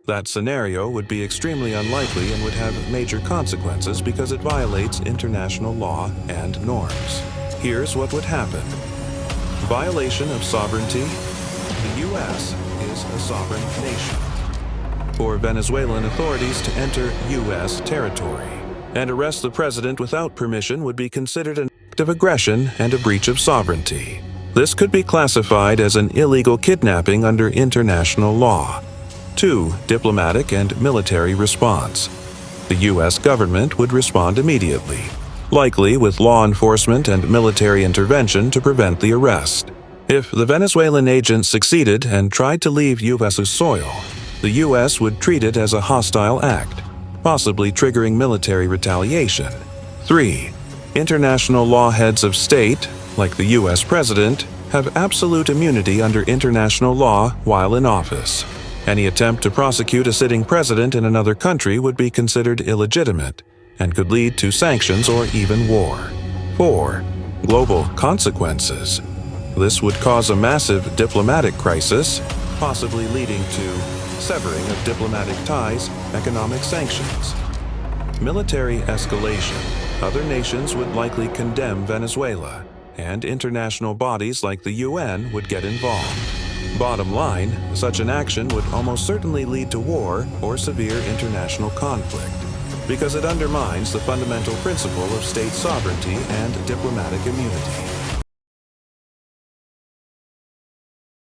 That scenario would be extremely unlikely and would have major consequences because it violates international law and norms. Here's what would happen. Violation of sovereignty. The U.S. is a sovereign nation. For Venezuelan authorities to enter U.S. territory and arrest the president without permission would be considered an act of aggression and a breach of sovereignty. This could be classified as an illegal kidnapping under international law. 2. Diplomatic and military response. The U.S. government would respond immediately, likely with law enforcement and military intervention to prevent the arrest. If the Venezuelan agents succeeded and tried to leave U.S. soil, the U.S. would treat it as a hostile act, possibly triggering military retaliation. 3. International law heads of state, like the U.S. president, have absolute immunity under international law while in office. Any attempt to prosecute a sitting president in another country would be considered illegitimate and could lead to sanctions or even war. 4. Global consequences. This would cause a massive diplomatic crisis, possibly leading to severing of diplomatic ties, economic sanctions. Military escalation. Other nations would likely condemn Venezuela, and international bodies like the UN would get involved. Bottom line, such an action would almost certainly lead to war or severe international conflict, because it undermines the fundamental principle of state sovereignty and diplomatic immunity.